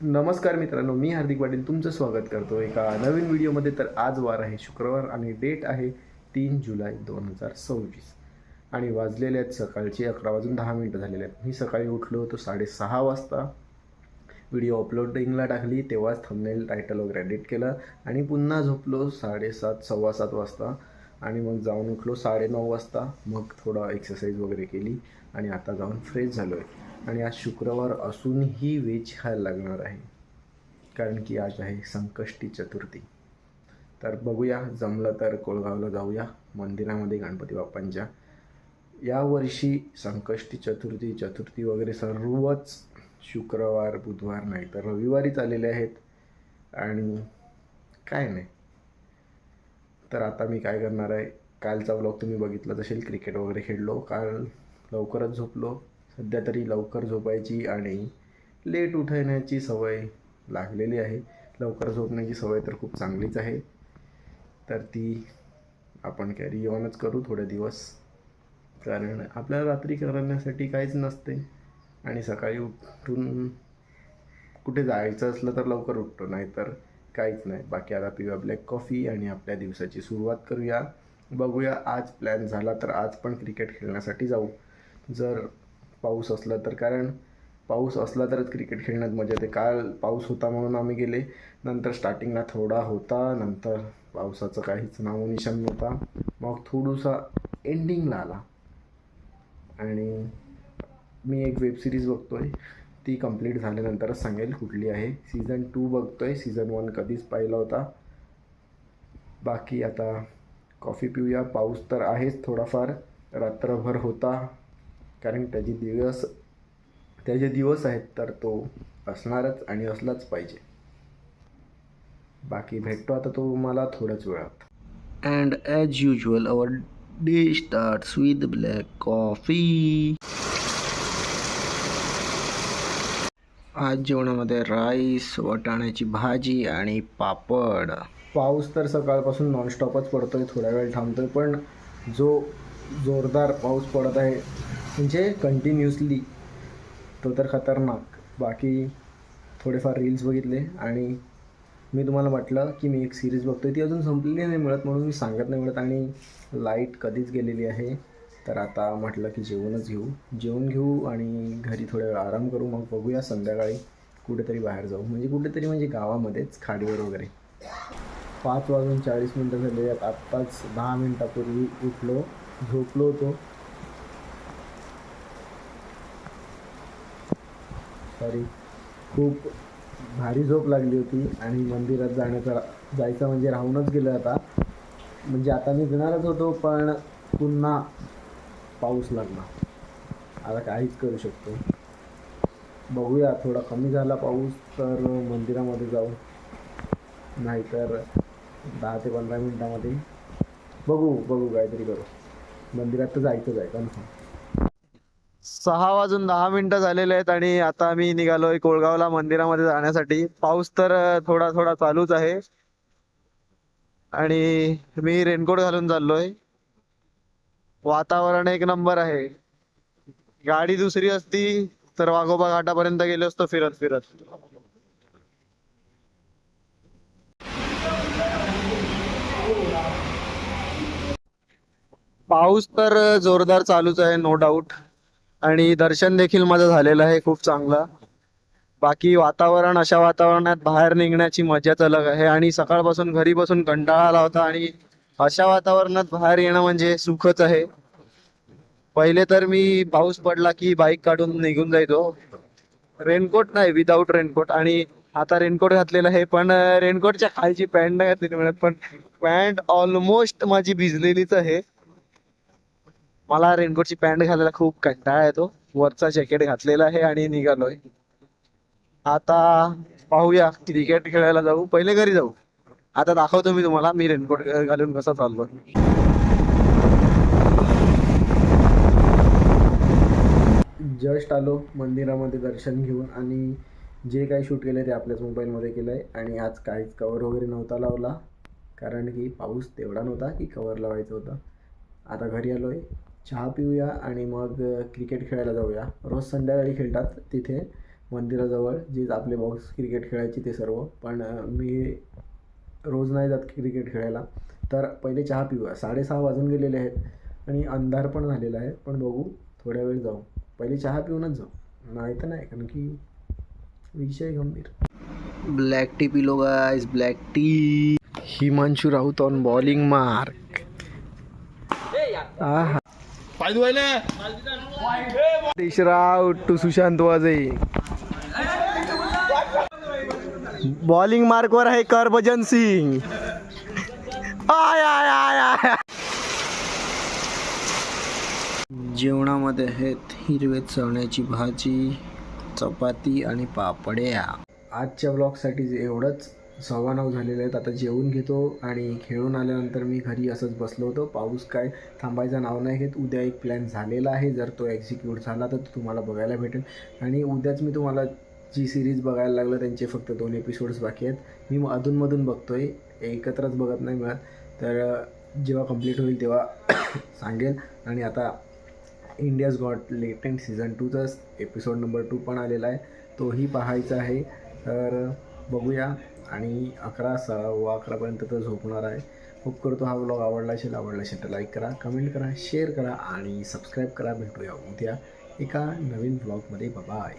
नमस्कार मित्रांनो, मी हार्दिक पाटील तुमचं स्वागत करतो एका नवीन व्हिडिओमध्ये. तर आज वार आहे शुक्रवार आणि डेट आहे 3 जुलै 2026 आणि वाजलेले आहेत सकाळचे 11:10 झालेले आहेत. मी सकाळी उठलो होतो 6:30 वाजता. व्हिडिओ अपलोडिंगला टाकली तेव्हाच थंबनेल टायटल वगैरे एडिट केलं आणि पुन्हा झोपलो 7:30 7:15 वाजता आणि मग जाऊन उठलो 9:30 वाजता. मग थोडा एक्सरसाइज वगैरे केली आणि आता जाऊन फ्रेश झालो आहे. आणि आज शुक्रवार असूनही व्हेज खायला लागणार आहे, कारण की आज आहे संकष्टी चतुर्थी. तर बघूया, जमलं तर कोळगावला जाऊया मंदिरामध्ये गणपती बाप्पांच्या. यावर्षी संकष्टी चतुर्थी वगैरे सर्वच शुक्रवार बुधवार नाही तर रविवारीच आलेले आहेत. आणि काय नाही तर आता मी काय करणार आहे, कालचा व्लॉग तुम्ही बघितलाच असेल. क्रिकेट वगैरे खेळलो, काल लवकरच झोपलो. सध्या तरी लवकर झोपायची आणि लेट उठण्याची सवय लागलेली आहे. लवकर झोपण्याची सवय तर खूप चांगलीच आहे, तर ती आपण कॅरी ऑनच करू थोडे दिवस. कारण आपल्याला रात्री करण्यासाठी काहीच नसते आणि सकाळी उठून कुठे जायचं असलं तर लवकर उठतो, नाही तर काहीच नाही. बाकी आता पिऊया ब्लॅक कॉफी आणि आपल्या दिवसाची सुरुवात करूया. बघूया, आज प्लॅन झाला तर आज पण क्रिकेट खेळण्यासाठी जाऊ, जर पाऊस असला तर. कारण पाऊस असला तरच क्रिकेट खेळण्यात मजा येते. काल पाऊस होता म्हणून आम्ही गेले, नंतर स्टार्टिंगला थोडा होता, नंतर पावसाचं काहीच नामोनिशाण नव्हता, मग थोडासा एंडिंगला आला. आणि मी एक वेबसिरीज बघतो आहे, ती कंप्लीट झाल्यानंतरच सांगेल कुठली आहे. सीझन 2 बघतो आहे, सीझन 1 कधीच पाहिला होता. बाकी आता कॉफी पिऊया. पाऊस तर आहेच थोडाफार, रात्रभर होता, कारण त्याचे दिवस आहेत तर तो असणारच आणि असलाच पाहिजे. बाकी भेटतो आता तुम्हाला थोड्याच वेळात. And as usual our day starts with black coffee. आज जेवणामध्ये राईस, वाटाण्याची भाजी आणि पापड. पाऊस तर सकाळपासून नॉनस्टॉपच पडतो आहे, थोड्या वेळ थांबतो आहे, पण जो जोरदार पाऊस पडत आहे म्हणजे कंटिन्युअसली, तो तर खतरनाक. बाकी थोडेफार रील्स बघितले आणि मी तुम्हाला म्हटलं की मी एक सिरीज बघतो आहे, ती अजून संपलेली नाही मिळत म्हणून मी सांगत नाही मिळत. आणि लाईट कधीच गेलेली आहे, तर आता म्हटलं की जेवून घेऊ आणि घरी थोड्या वेळ आराम करू. मग बघूया संध्याकाळी कुठेतरी बाहेर जाऊ, म्हणजे गावामध्येच खाडीवर वगैरे. 5:40 झाले आहेत. आत्ताच 10 मिनटापूर्वी उठलो, झोपलो होतो. खूप भारी झोप लागली होती आणि मंदिरात जायचं म्हणजे राहूनच गेलं. आता मी जाणारच होतो, पण पुन्हा पाऊस लागला. आता काहीच करू शकतो. बघूया, थोडा कमी झाला पाऊस तर मंदिरामध्ये जाऊ, नाहीतर 10 ते 15 मिनटामध्ये बघू काहीतरी करू. मंदिरात तर जायचंच आहे कन्फर्म. 6:10 झालेले आहेत आणि आता मी निघालोय कोळगावला मंदिरामध्ये जाण्यासाठी. पाऊस तर थोडा थोडा चालूच आहे आणि मी रेनकोट घालून चाललोय. वातावरण एक नंबर आहे. गाडी दुसरी असती तर वाघोबा घाटापर्यंत गेलो असतो फिरत फिरत. पाऊस तर जोरदार चालूच आहे, नो डाऊट. आणि दर्शन देखील माझं झालेलं आहे खूप चांगलं. बाकी अशा वातावरणात बाहेर निघण्याची मजाच अलग आहे. आणि सकाळपासून घरी बसून कंटाळा आला होता आणि अशा वातावरणात बाहेर येणं म्हणजे सुखच आहे. पहिले तर मी पाऊस पडला की बाईक काढून निघून जायचो, रेनकोट नाही, विदाऊट रेनकोट. आणि आता रेनकोट घातलेला आहे, पण रेनकोटच्या खालची पॅन्ट नाही घातलेली मिळत, पण पॅन्ट ऑलमोस्ट माझी भिजलेलीच आहे. मला रेनकोटची पॅन्ट घालायला खूप कंटाळा येतो. वरचा जॅकेट घातलेला आहे आणि निघालोय. आता पाहूया, क्रिकेट खेळायला जाऊ, पहिले घरी जाऊ. आता दाखवतो मी तुम्हाला मी रेनकोट घालून कसा चाललोय. जस्ट आलो मंदिरामध्ये दर्शन घेऊन आणि जे काही शूट केलं ते आपल्याच मोबाईलमध्ये केलं आहे. आणि आज काहीच कवर वगैरे नव्हता लावला, कारण की पाऊस तेवढा नव्हता की कवर लावायचं होतं. आता घरी आलो आहे, चहा पिऊया आणि मग क्रिकेट खेळायला जाऊया. रोज संध्याकाळी खेळतात तिथे, मंदिराजवळ जे आपले बॉक्स क्रिकेट खेळायचे ते सर्व. पण मी रोज नाही जात क्रिकेट खेळायला. तर पहिले चहा पिऊया. 6:30 वाजून गेलेले आहेत आणि अंधार पण झालेला आहे. पण बघू, थोड्या वेळ जाऊ. पहिले चहा पिऊनच जाऊ, नाही तर नाही, कारण की विषय गंभीर. ब्लॅक टी पिलो guys, black tea. Himanshu Raut on bowling mark. आहा, out to Sushant Waje. Bowling मार्कवर आहे करभजन सिंग. आय आय आय आय. जेवणामध्ये आहेत हिरवे चण्याची भाजी, चपाती आणि पापड्या. आजच्या ब्लॉगसाठी एवढंच. 9:15 झालेले आहेत. आता जेवून घेतो आणि खेळून आल्यानंतर मी घरी असंच बसलो होतो. पाऊस काय थांबायचं नाव नाही घेत. उद्या एक प्लॅन झालेला आहे, जर तो एक्झिक्यूट झाला तर तुम्हाला बघायला भेटेल. आणि उद्याच मी तुम्हाला जी सिरीज बघायला लागलं त्यांचे फक्त 2 एपिसोड्स बाकी आहेत. मी अधूनमधून बघतो आहे, एकत्रच बघत नाही मिळत. तर जेव्हा कंप्लीट होईल तेव्हा सांगेल. आणि आता इंडियाज गॉट टॅलेंट सीझन 2चा एपिसोड नंबर 2 पण आलेला आहे, तोही पाहायचा आहे. तर बघूया. आणि 11:15 तर झोपणार आहे. होप करतो हा व्लॉग आवडला असेल तर लाईक करा, कमेंट करा, शेअर करा आणि सबस्क्राईब करा. भेटूया उद्या एका नवीन व्लॉगमध्ये. बाय.